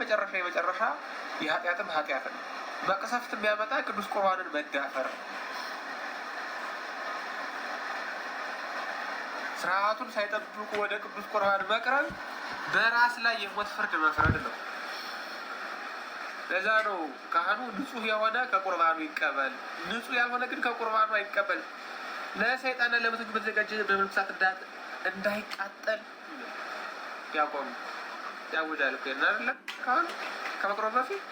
የመጨረሻ የኃጢአትም ኃጢአት ነው። መቅሰፍት የሚያመጣ ቅዱስ ቁርባንን መዳፈር፣ ስርዓቱን ሳይጠብቁ ወደ ቅዱስ ቁርባን መቅረብ በራስ ላይ የሞት ፍርድ መፍረድ ነው። ለዛ ነው ካህኑ ንጹሕ የሆነ ከቁርባኑ ይቀበል፣ ንጹሕ ያልሆነ ግን ከቁርባኑ አይቀበል፣ ለሰይጣን ለምትክ በተዘጋጀ በመንኩሳት እንዳይቃጠል ዲያቆኑ ያውጃል እኮ አይደለ? ካህኑ ከመቅረቡ በፊት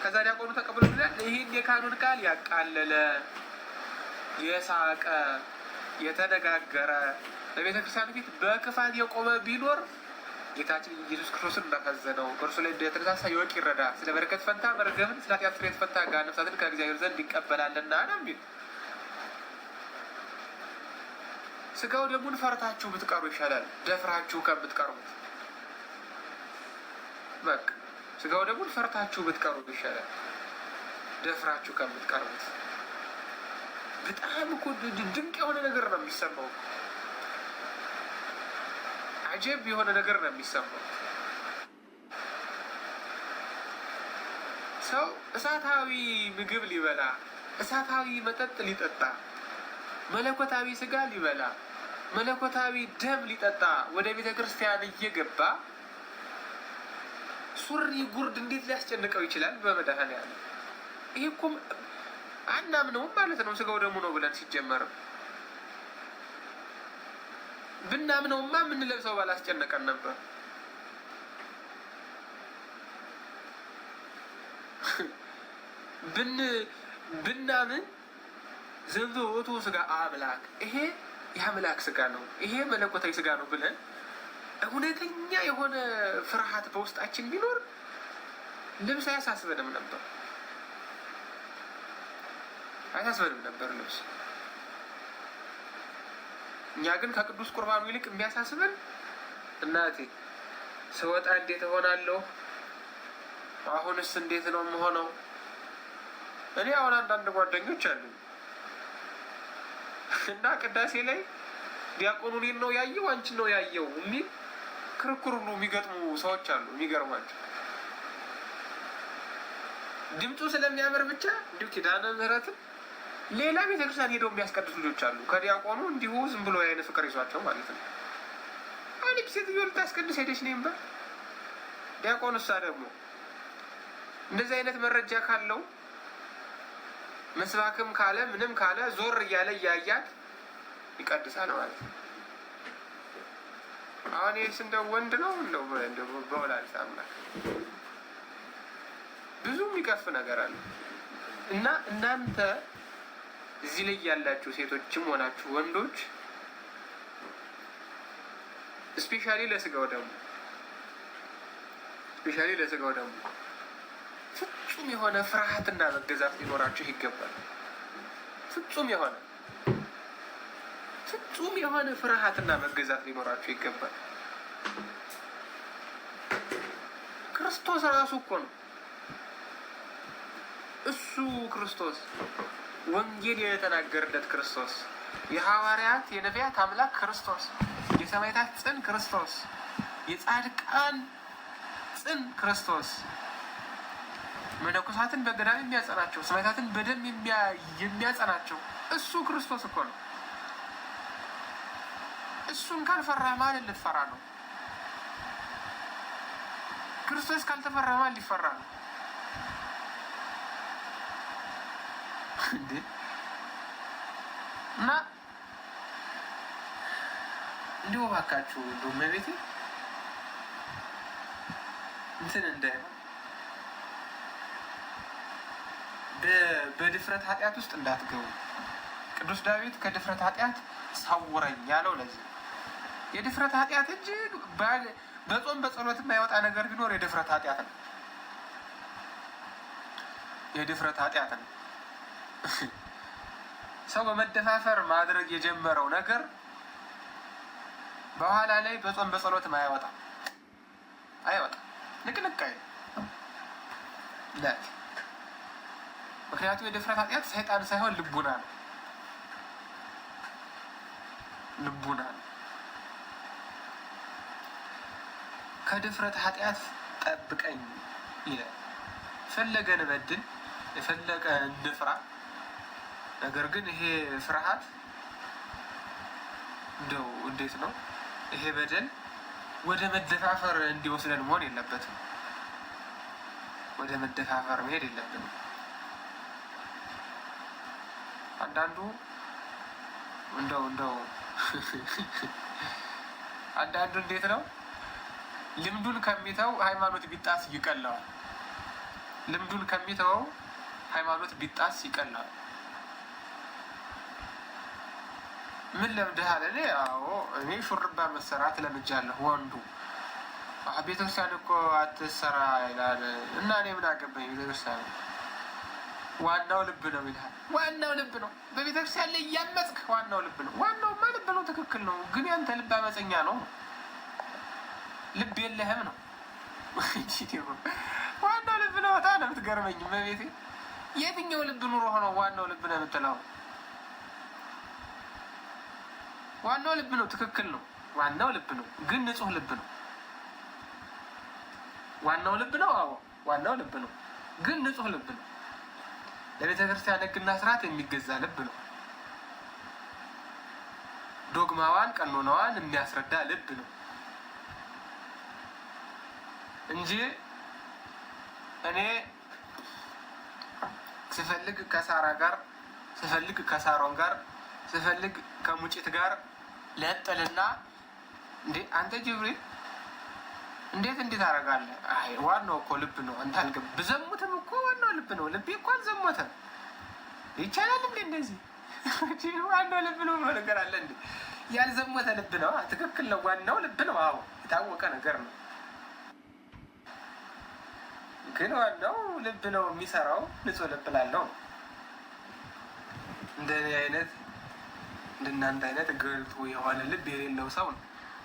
ከዛ ዲያቆኑ ተቀብሎ ይላል። ይህን የካህኑን ቃል ያቃለለ የሳቀ የተነጋገረ በቤተ ክርስቲያን ፊት በክፋት የቆመ ቢኖር ጌታችን ኢየሱስ ክርስቶስን እንዳሳዘነው እርሱ ላይ እንደተነሳሳ ይወቅ ይረዳ። ስለ በረከት ፈንታ መርገምን፣ ስለ ኃጢአት ፍሬት ፈንታ ጋር ነፍሳትን ከእግዚአብሔር ዘንድ ይቀበላልና ነው የሚል። ስጋው ደሙን ፈርታችሁ ብትቀሩ ይሻላል ደፍራችሁ ከምትቀርቡት። በቃ ስጋው ደሙን ፈርታችሁ ብትቀሩ ይሻላል ደፍራችሁ ከምትቀርቡት። በጣም እኮ ድንቅ የሆነ ነገር ነው የሚሰማው። አጀብ የሆነ ነገር ነው የሚሰማው። ሰው እሳታዊ ምግብ ሊበላ፣ እሳታዊ መጠጥ ሊጠጣ፣ መለኮታዊ ስጋ ሊበላ፣ መለኮታዊ ደም ሊጠጣ ወደ ቤተ ክርስቲያን እየገባ ሱሪ ጉርድ እንዴት ሊያስጨንቀው ይችላል? በመድኃኔዓለም ይሄ እኮ አናምነውም ማለት ነው። ስጋው ደሙ ነው ብለን ሲጀመርም ብናምነውማ የምንለብሰው ባላስጨነቀን ነበር። ብናምን ዘንዶ ወቶ ስጋ አምላክ፣ ይሄ የአምላክ ስጋ ነው፣ ይሄ መለኮታዊ ስጋ ነው ብለን እውነተኛ የሆነ ፍርሃት በውስጣችን ቢኖር ልብስ አያሳስበንም ነበር፣ አያሳስበንም ነበር ልብስ። እኛ ግን ከቅዱስ ቁርባኑ ይልቅ የሚያሳስበን እናቴ ስወጣ እንዴት እሆናለሁ? አሁንስ እንዴት ነው የምሆነው? እኔ አሁን አንዳንድ ጓደኞች አሉ እና ቅዳሴ ላይ ዲያቆኑ እኔን ነው ያየው አንቺን ነው ያየው የሚል ክርክር ሁሉ የሚገጥሙ ሰዎች አሉ። የሚገርማቸው ድምፁ ስለሚያምር ብቻ እንዲሁ ኪዳነ ምሕረትን ሌላ ቤተክርስቲያን ሄደው የሚያስቀድሱ ልጆች አሉ። ከዲያቆኑ እንዲሁ ዝም ብሎ የዓይን ፍቅር ይዟቸው ማለት ነው። አሁን ሴትዮ ልታስቀድስ ሄደች ነው ይባል። ዲያቆኑ እሷ ደግሞ እንደዚህ አይነት መረጃ ካለው መስባክም ካለ ምንም ካለ ዞር እያለ እያያት ይቀድሳል ማለት ነው። አሁን ይህስ እንደው ወንድ ነው እንደው በወላዲተ አምላክ ብዙ የሚቀፍ ነገር አለ እና እናንተ እዚህ ላይ ያላችሁ ሴቶችም ሆናችሁ ወንዶች ስፔሻሊ ለስጋው ደግሞ ፍጹም የሆነ ፍርሃትና መገዛት ሊኖራችሁ ይገባል። ፍጹም የሆነ ፍርሃትና መገዛት ሊኖራችሁ ይገባል። ክርስቶስ ራሱ እኮ ነው። እሱ ክርስቶስ ወንጌል የተናገረለት ክርስቶስ፣ የሐዋርያት የነቢያት አምላክ ክርስቶስ፣ የሰማዕታት ጽን ክርስቶስ፣ የጻድቃን ጽን ክርስቶስ፣ መነኮሳትን በገዳም የሚያጸናቸው፣ ሰማዕታትን በደም የሚያጸናቸው እሱ ክርስቶስ እኮ ነው። እሱን ካልፈራ ማንን ልትፈራ ነው? ክርስቶስ ካልተፈራ ማን ሊፈራ ነው? እና እንዲሁ እባካችሁ እንደው መቤቴ እንትን እንዳይሆን በድፍረት ኃጢአት ውስጥ እንዳትገቡ። ቅዱስ ዳዊት ከድፍረት ኃጢአት ሰውረኝ ያለው ለዚህ የድፍረት ኃጢአት እጅግ በጾም በጸሎት የማይወጣ ነገር ቢኖር የድፍረት ኃጢአት ነው። የድፍረት ኃጢአት ነው። ሰው በመደፋፈር ማድረግ የጀመረው ነገር በኋላ ላይ በጾም በጸሎትም አይወጣም። ንቅንቅ ለት ምክንያቱም የድፍረት ኃጢአት ሰይጣን ሳይሆን ልቡና ነው። ከድፍረት ኃጢአት ጠብቀኝ ይላል። ፈለገ እንበድል የፈለገ እንፍራ፣ ነገር ግን ይሄ ፍርሃት እንደው እንዴት ነው ይሄ በደል ወደ መደፋፈር እንዲወስደን መሆን የለበትም። ወደ መደፋፈር መሄድ የለብንም። አንዳንዱ እንደው አንዳንዱ እንዴት ነው ልምዱን ከሚተው ሃይማኖት ቢጣስ ይቀለዋል። ልምዱን ከሚተው ሃይማኖት ቢጣስ ይቀለዋል። ምን ለምደሃል? እኔ እኔ ሹርባ መሰራት ለምጃለሁ። ወንዱ ቤተክርስቲያን እኮ አትሰራ ይላል እና እኔ ምን አገባኝ? ቤተክርስቲያን ዋናው ልብ ነው ይልሃል። ዋናው ልብ ነው። በቤተክርስቲያን ላይ እያመፅክ ዋናው ልብ ነው። ዋናውማ ልብ ነው፣ ትክክል ነው። ግን ያንተ ልብ አመፀኛ ነው። ልብ የለህም ነው። ዋናው ልብ ነው። በጣም ነው የምትገርመኝ። በቤቴ የትኛው ልብ ኑሮ ሆነው ዋናው ልብ ነው የምትለው? ዋናው ልብ ነው፣ ትክክል ነው። ዋናው ልብ ነው፣ ግን ንጹህ ልብ ነው። ዋናው ልብ ነው። አዎ ዋናው ልብ ነው፣ ግን ንጹህ ልብ ነው። ለቤተ ክርስቲያን ሕግና ስርዓት የሚገዛ ልብ ነው። ዶግማዋን ቀኖናዋን የሚያስረዳ ልብ ነው እንጂ እኔ ስፈልግ ከሳራ ጋር ስፈልግ ከሳሮን ጋር ስፈልግ ከሙጭት ጋር ለጥልና እንዴ አንተ ጅብሪል እንዴት አደርጋለህ? አይ ዋናው እኮ ልብ ነው። አንተ አልገብ ብዘሙትም እኮ ዋናው ልብ ነው። ልቤ እኮ አልዘሞተም። ይቻላል እንዴ እንደዚህ? ዋናው ልብ ነው ብሎ ነገር አለ እንዴ? ያልዘሞተ ልብ ነው። ትክክል ነው። ዋናው ልብ ነው። አዎ የታወቀ ነገር ነው። ግን ዋናው ልብ ነው የሚሰራው። ንጹህ ልብ ላለው እንደኔ አይነት እንደናንተ አይነት ገልጦ የሆነ ልብ የሌለው ሰው ነው።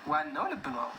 ዋናው ልብ ነው።